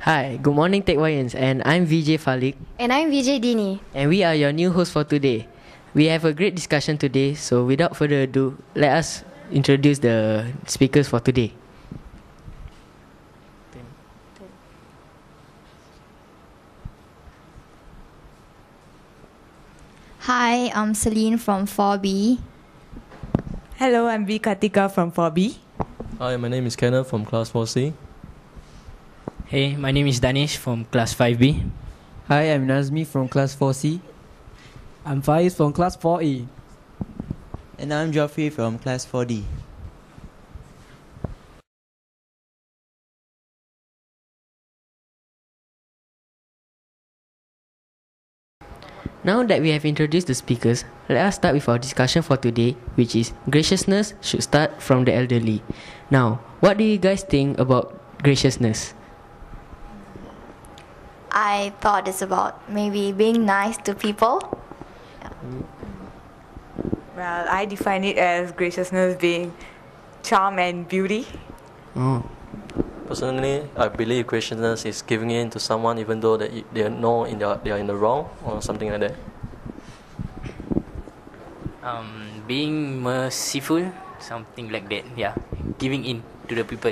Hi, good morning TWSS, and I'm VJ Falik, And I'm VJ Dini. and we are your new hosts for today. We have a great discussion today, so without further ado, let us introduce the speakers for today. Hi, I'm Celine from 4B. Hello, I'm V Katika from 4B. Hi, my name is Kenneth from Class 4C. Hey, my name is Danish from Class 5B. Hi, I'm Nazmi from Class 4C. I'm Faiz from Class 4E. And I'm Geoffrey from Class 4D. Now that we have introduced the speakers, let us start with our discussion for today, which is graciousness should start from the elderly. Now, what do you guys think about graciousness? I thought it's about maybe being nice to people. Well, I define it as graciousness being charm and beauty. Oh, Personally, I believe graciousness is giving in to someone even though they know they are in the wrong or something like that. Being merciful, something like that. Yeah, giving in to the people.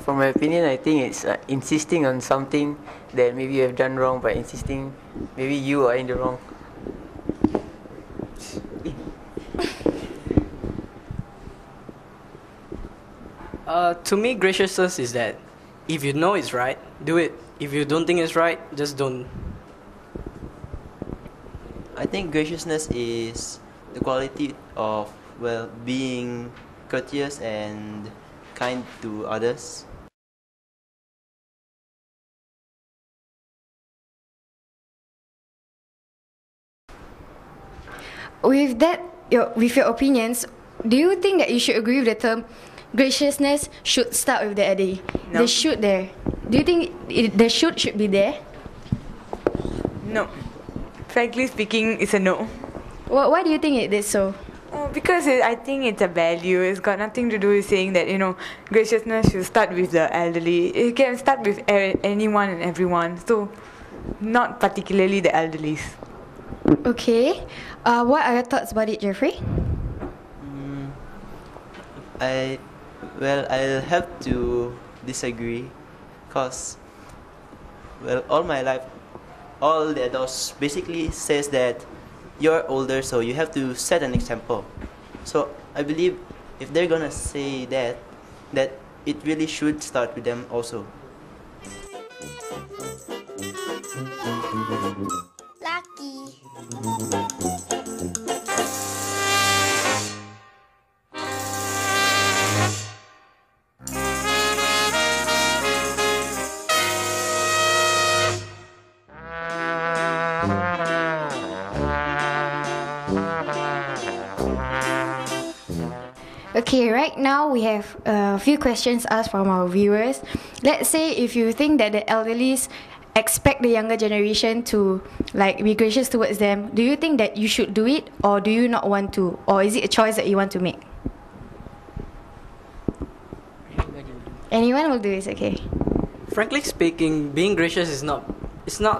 From my opinion, I think it's insisting on something that maybe you have done wrong, but insisting maybe you are in the wrong. To me, graciousness is that if you know it's right, do it. If you don't think it's right, just don't. I think graciousness is the quality of, well, being courteous and kind to others. With that, with your opinions, do you think that you should agree with the term graciousness should start with the elderly? No. The should there. Do you think the should be there? No. Frankly speaking, it's a no. Why do you think it is so? Because I think it's a value. It's got nothing to do with saying that, graciousness should start with the elderly. It can start with anyone and everyone. So, not particularly the elderlies. Okay. What are your thoughts about it, Jeffrey? I'll have to disagree because, well, all my life, all the adults basically says that you're older, so you have to set an example. So I believe if they're gonna say that it really should start with them also. Lucky. Okay, right now we have a few questions asked from our viewers. Let's say if you think that the elderlies expect the younger generation to be gracious towards them, do you think that you should do it, or do you not want to, or is it a choice that you want to make? Anyone will do this, okay. Frankly speaking, being gracious is not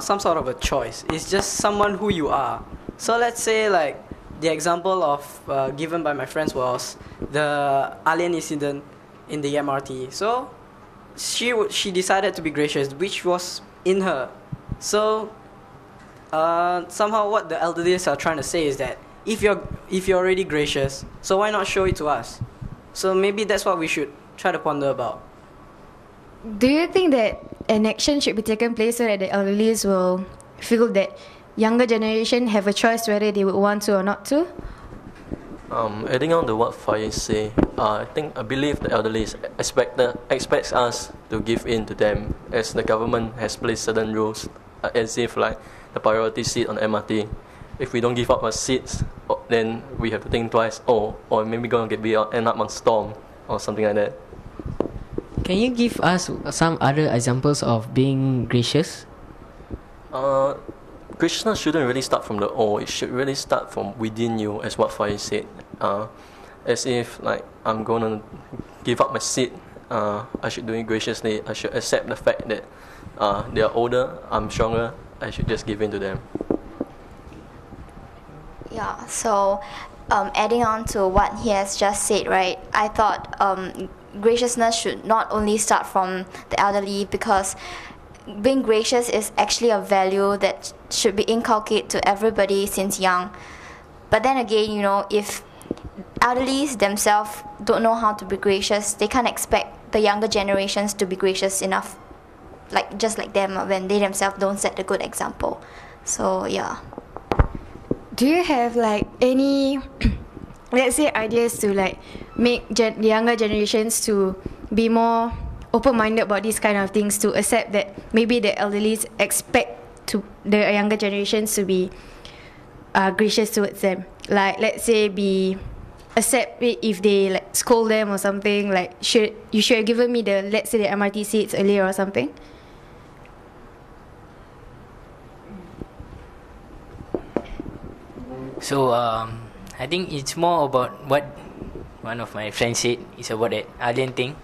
some sort of a choice. It's just someone who you are. So let's say the example of given by my friends was the alien incident in the MRT. So she decided to be gracious, which was in her. So somehow what the elderlies are trying to say is that if you're already gracious, so why not show it to us? So maybe that's what we should try to ponder about. Do you think that an action should be taken place so that the elderlies will feel that younger generation have a choice whether they would want to or not to? Adding on to what Faiz say, I believe the elderly expects us to give in to them, as the government has placed certain rules, as if the priority seat on MRT. If we don't give up our seats, then we have to think twice. Or maybe end up on storm or something like that. can you give us some other examples of being gracious? Graciousness shouldn't really start from the it should really start from within you, as what Faiz said. As if I'm gonna give up my seat I should do it graciously. I should accept the fact that they are older, I'm stronger. I should just give in to them. Yeah, so adding on to what he has just said, right, I thought graciousness should not only start from the elderly, because being gracious is actually a value that should be inculcated to everybody since young. But then again, you know, if elderlies themselves don't know how to be gracious, they can't expect the younger generations to be gracious enough, like just like them, when they themselves don't set a good example. So yeah. Do you have like any, let's say, ideas to like make the younger generations to be more open-minded about these kind of things, to accept that maybe the elderlies expect to the younger generations to be gracious towards them? Like, let's say, accept it if they like scold them or something. Like, you should have given me the, let's say, the MRT seats earlier or something. So I think it's more about what one of my friends said. It's about that alien thing.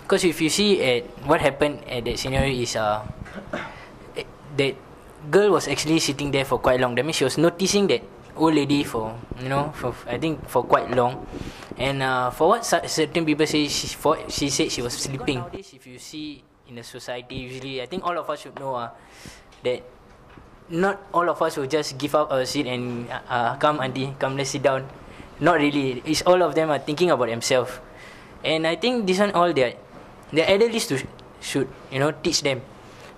Because if you see at what happened at that scenario is that girl was actually sitting there for quite long. That means she was noticing that old lady for, you know, for I think for quite long. And for what certain people say, she said she was sleeping. Nowadays, if you see in the society, usually I think all of us should know that not all of us will just give up our seat and come auntie, come, let's sit down. Not really. It's all of them are thinking about themselves. And I think this one all the elderlies should, you know, teach them.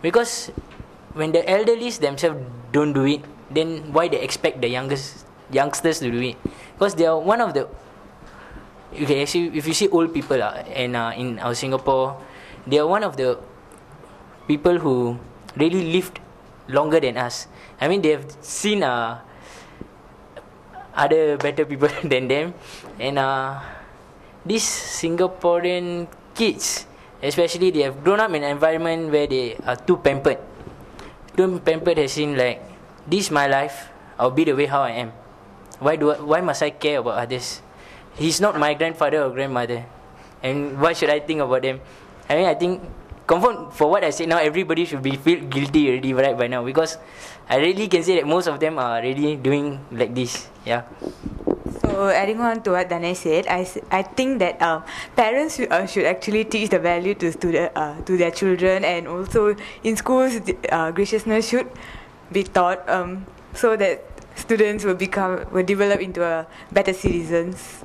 Because when the elderlies themselves don't do it, then why they expect the youngsters to do it? Because they are one of the, okay, actually, if you see old people and in our Singapore, they are one of the people who really lived longer than us. I mean, they have seen other better people than them. And these Singaporean kids, especially, they have grown up in an environment where they are too pampered. Too pampered has seen like, this is my life, I'll be the way how I am. Why must I care about others? He's not my grandfather or grandmother, and why should I think about them? I mean, I think confirm for what I said now, everybody should be feel guilty already right by now, because I really can say that most of them are really doing like this. Yeah. So adding on to what Danesh said, I think that parents should actually teach the value to their children, and also in schools graciousness should be taught, so that students will develop into better citizens.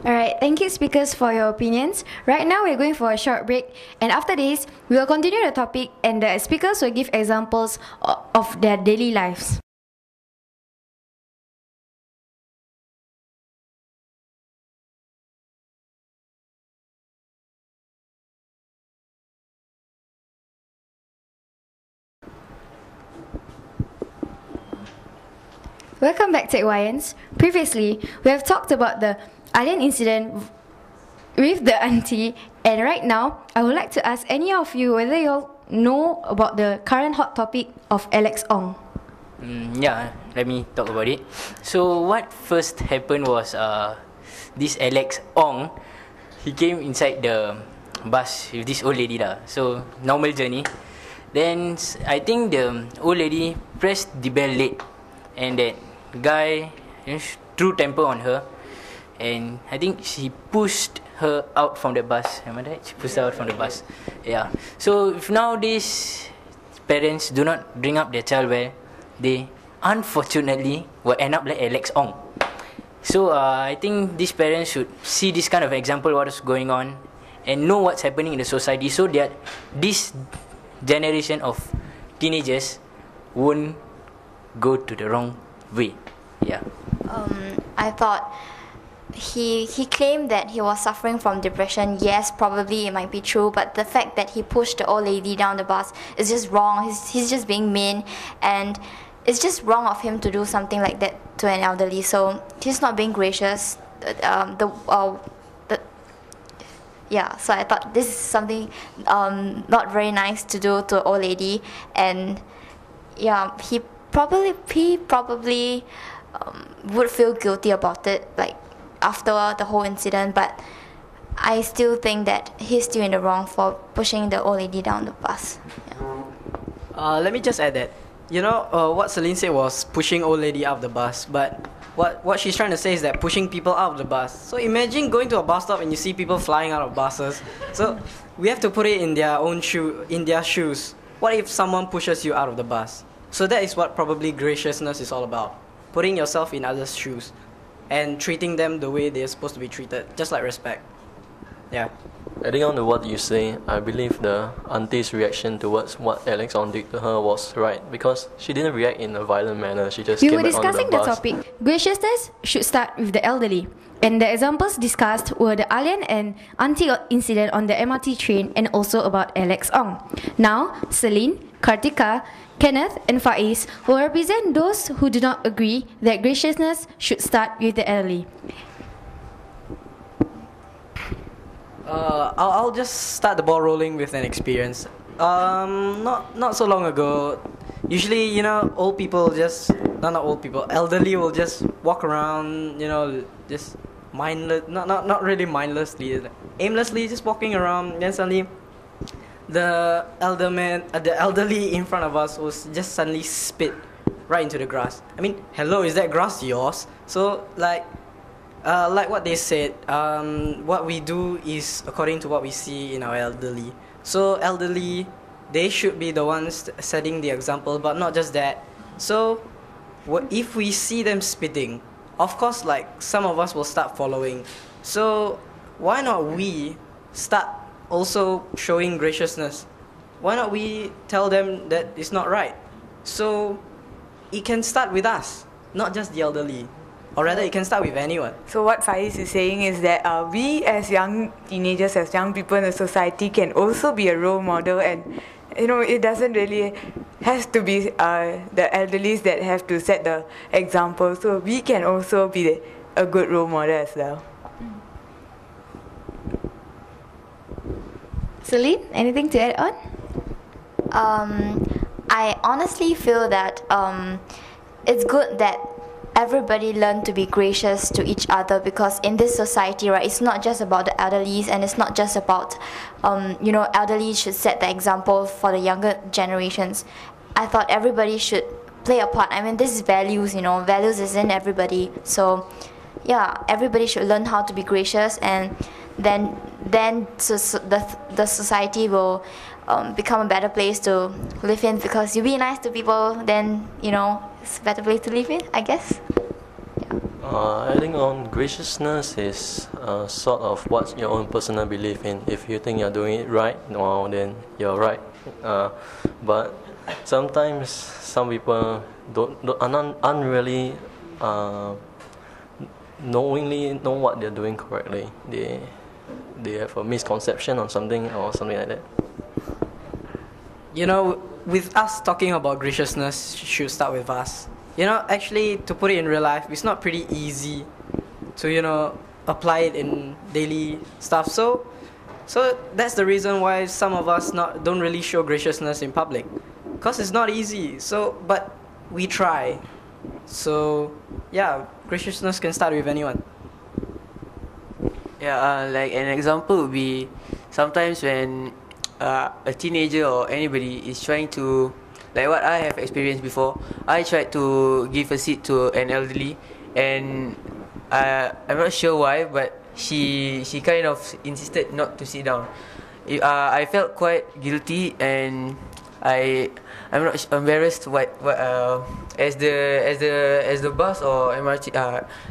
Alright, thank you speakers for your opinions. Right now we're going for a short break, and after this we will continue the topic and the speakers will give examples of their daily lives. Welcome back, TWSS. Previously, we have talked about the alien incident with the auntie, and right now, I would like to ask any of you whether you all know about the current hot topic of Alex Ong. Yeah, let me talk about it. So what first happened was this Alex Ong, he came inside the bus with this old lady lah. So normal journey. Then I think the old lady pressed the bell late, and that guy, you know, threw temper on her, and I think she pushed her out from the bus. Am I right? She pushed her out from the bus. Yeah. So if nowadays parents do not bring up their child well, they unfortunately will end up like Alex Ong. So I think these parents should see this kind of example, what is going on, and know what's happening in the society, so that this generation of teenagers won't go to the wrong way. Yeah. I thought he claimed that he was suffering from depression. Yes, probably it might be true, but the fact that he pushed the old lady down the bus is just wrong. He's just being mean, and it's just wrong of him to do something like that to an elderly. So he's not being gracious. Yeah, so I thought this is something not very nice to do to an old lady, and yeah, he probably would feel guilty about it, like after the whole incident. But I still think that he's still in the wrong for pushing the old lady down the bus. Yeah. Let me just add that. What Celine said was pushing old lady up the bus, but what she's trying to say is that pushing people out of the bus. So imagine going to a bus stop and you see people flying out of buses. So we have to put it in their shoes. What if someone pushes you out of the bus? So that is what probably graciousness is all about. Putting yourself in others' shoes and treating them the way they're supposed to be treated, just like respect. Yeah. Adding on to what you say, I believe the auntie's reaction towards what Alex on did to her was right, because she didn't react in a violent manner. She just We came were back on discussing the the bus. topic. Graciousness should start with the elderly. And the examples discussed were the Alian and Auntie incident on the MRT train and also about Alex Ong. Now, Celine, Kartika, Kenneth and Faiz will represent those who do not agree that graciousness should start with the elderly. I'll just start the ball rolling with an experience. Not so long ago, usually old people not old people, elderly will just walk around, just mindless, not really mindlessly, aimlessly just walking around. Then suddenly, the elderly in front of us was just suddenly spit right into the grass. I mean, hello, is that grass yours? So like what they said, what we do is according to what we see in our elderly. So elderly, they should be the ones setting the example, but not just that. So if we see them spitting, of course, like some of us will start following. So why not we start also showing graciousness? Why not we tell them that it's not right? So it can start with us, not just the elderly. Or rather, it can start with anyone. So what Faiz is saying is that we as young teenagers, as young people in the society can also be a role model, and it doesn't really has to be the elderlies that have to set the example. So we can also be a good role model as well. Celine, anything to add on? I honestly feel that it's good that everybody learn to be gracious to each other, because in this society, right, it's not just about the elderlies, and it's not just about elderly should set the example for the younger generations. I thought everybody should play a part. I mean, this is values, values is in everybody. So yeah, everybody should learn how to be gracious, and then the society will become a better place to live in, because you be nice to people, then it's a better place to live in, I guess. Adding on, graciousness is sort of what your own personal belief in. If you think you're doing it right, well, then you're right. But sometimes some people aren't really knowingly know what they're doing correctly. They have a misconception on something or something like that. With us talking about graciousness should start with us. Actually, to put it in real life, it's not pretty easy to, apply it in daily stuff. So that's the reason why some of us don't really show graciousness in public, because it's not easy. So, but we try. So, yeah, graciousness can start with anyone. Yeah, like an example would be sometimes when a teenager or anybody is trying to, like what I have experienced before, I tried to give a seat to an elderly, and I'm not sure why, but she kind of insisted not to sit down. I felt quite guilty, and I'm not embarrassed what as the bus or MRT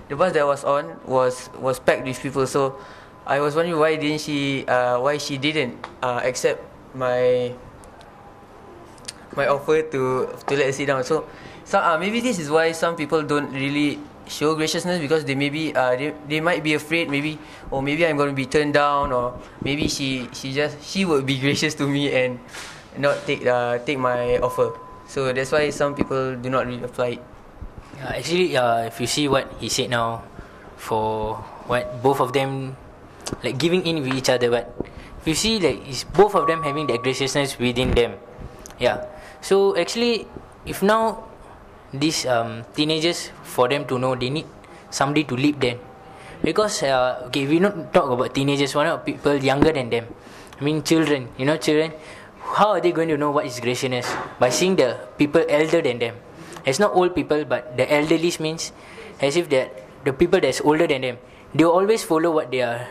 the bus that was on was packed with people. So I was wondering why she didn't accept my offer to let her sit down. So maybe this is why some people don't really show graciousness, because they maybe they might be afraid, maybe I'm going to be turned down, or maybe she would be gracious to me and not take my offer. So that's why some people do not really apply it. Actually, if you see what he said now, for what both of them like giving in with each other, but if you see like it's both of them having that graciousness within them. Yeah. So actually, if now these teenagers, for them to know, they need somebody to lead them. Because okay, we not talk about teenagers. What about people younger than them? I mean, children. You know, children. How are they going to know what is graciousness? By seeing the people elder than them. It's not old people, but the elderly means as if that the people that's older than them. They will always follow what they are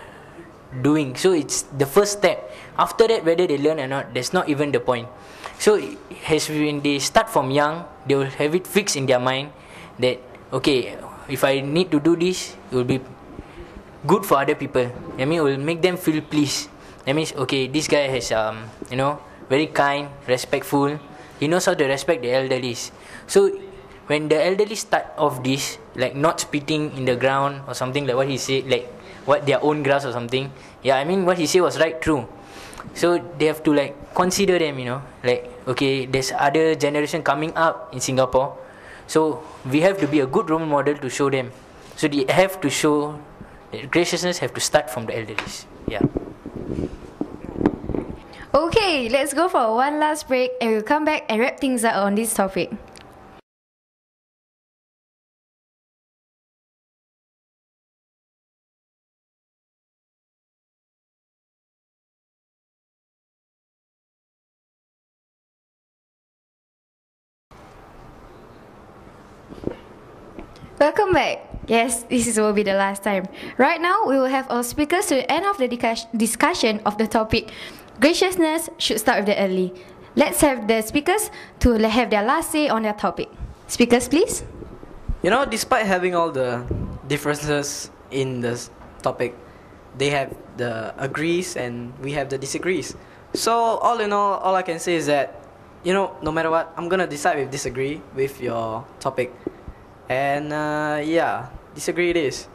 doing. So it's the first step. After that, whether they learn or not, that's not even the point. So as when they start from young, they will have it fixed in their mind that okay, if I need to do this, it will be good for other people. I mean, it will make them feel pleased. That means okay, this guy has very kind, respectful. He knows how to respect the elderly. So when the elderly start off this, like not spitting in the ground or something like what he said, like what their own grass or something. Yeah, I mean what he said was right, true. So they have to like consider them, like okay, there's other generation coming up in Singapore. So we have to be a good role model to show them. So they have to show that graciousness have to start from the elderly. Yeah. Okay, let's go for one last break and we'll come back and wrap things up on this topic. Welcome back. Yes, will be the last time. Right now, we will have our speakers to the end of the discussion of the topic. Graciousness should start with the elderly. Let's have the speakers to have their last say on their topic. Speakers, please. Despite having all the differences in this topic, they have the agrees and we have the disagrees. So all in all I can say is that, no matter what, I'm gonna decide with disagree with your topic. And disagree it is.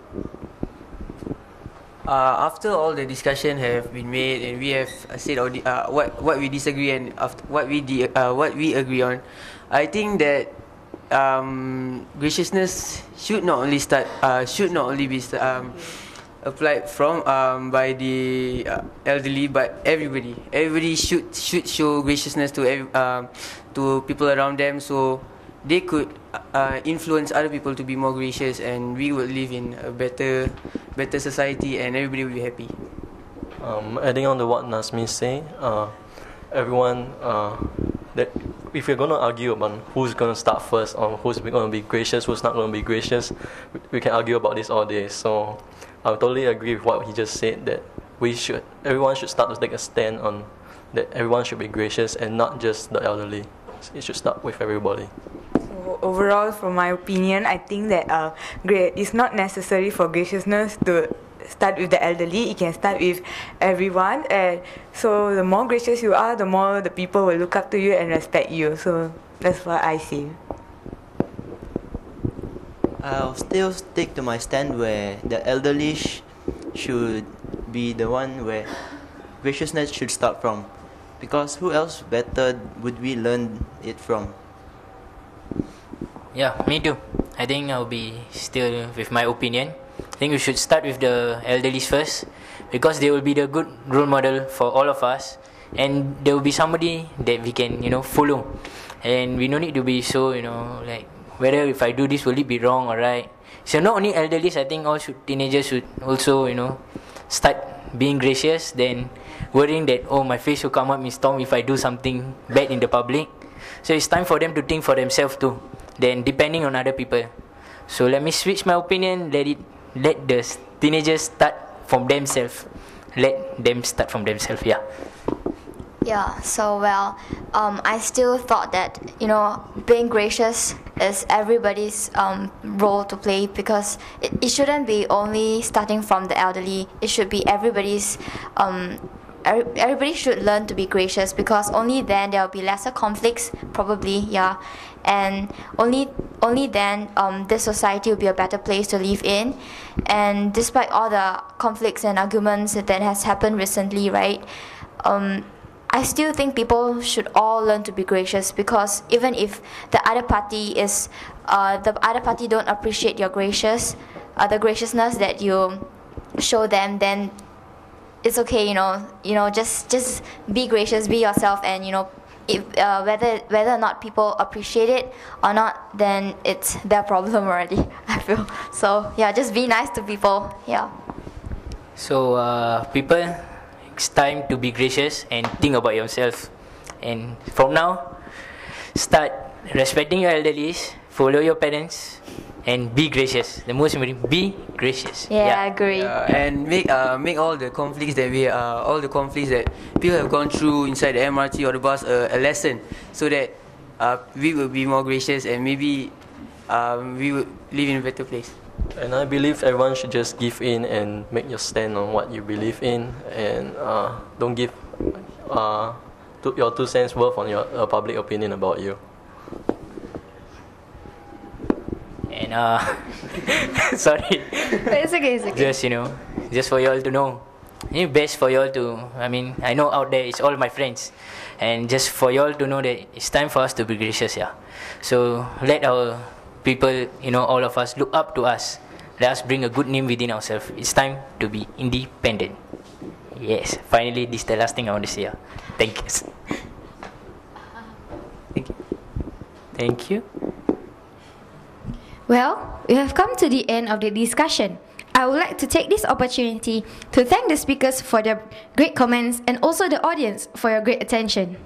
After all the discussion have been made and we have said all what we disagree and after what we agree on, I think that graciousness should not only be applied from by the elderly, but everybody. Everybody should show graciousness to people around them, so they could influence other people to be more gracious, and we would live in a better society, and everybody will be happy. Adding on to what Nasmi say, everyone that if we're gonna argue about who's gonna start first or who's gonna be gracious, who's not gonna be gracious, we can argue about this all day. So I totally agree with what he just said, that everyone should start to take a stand on that everyone should be gracious and not just the elderly. It should start with everybody. So overall, from my opinion, I think that it's not necessary for graciousness to start with the elderly. It can start with everyone, and so the more gracious you are, the more the people will look up to you and respect you. So that's what I see. I'll still stick to my stand where the elderly should be the one where graciousness should start from, because who else better would we learn it from? Yeah, me too. I think I'll be still with my opinion. I think we should start with the elderly first, because they will be the good role model for all of us, and there will be somebody that we can follow, and we don't need to be so like whether if I do this will it be wrong or right. So not only elderly, I think teenagers should also start being gracious, then worrying that my face will come up in storm if I do something bad in the public. So it's time for them to think for themselves too, then depending on other people. So let me switch my opinion. Let the teenagers start from themselves. Let them start from themselves. Yeah, so I still thought that being gracious is everybody's role to play, because it shouldn't be only starting from the elderly. It should be everybody's. Everybody should learn to be gracious, because only then there will be lesser conflicts, probably, and only then this society will be a better place to live in. And despite all the conflicts and arguments that has happened recently, right, I still think people should all learn to be gracious, because even if the other party don't appreciate your the graciousness that you show them, then it's okay, just be gracious, be yourself, and if whether or not people appreciate it or not, then it's their problem already. I feel. So yeah, just be nice to people. Yeah. So people, it's time to be gracious and think about yourself. And from now, start respecting your elderlies, follow your parents, and be gracious. The most important, be gracious. Yeah, I agree. And make all the conflicts that people have gone through inside the MRT or the bus a lesson, so that we will be more gracious, and maybe we will live in a better place. And I believe everyone should just give in and make your stand on what you believe in, and don't give your 2 cents worth on your public opinion about you. And sorry. It's okay, it's okay. Just just for y'all to know, best for y'all to. I know out there it's all my friends, and just for y'all to know that it's time for us to be gracious. Yeah. So let our people, all of us, look up to us. Let us bring a good name within ourselves. It's time to be independent. Yes. Finally, this is the last thing I want to say. Yeah. Thank you. Thank you. Thank you. Well, we have come to the end of the discussion. I would like to take this opportunity to thank the speakers for their great comments and also the audience for your great attention.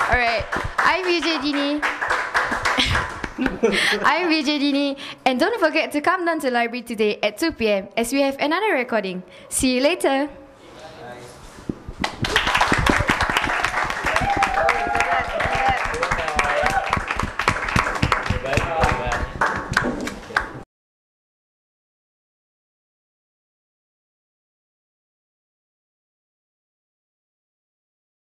Alright, I'm Vijay Dini. I'm Vijay Dini, and don't forget to come down to the library today at 2 p.m. as we have another recording. See you later.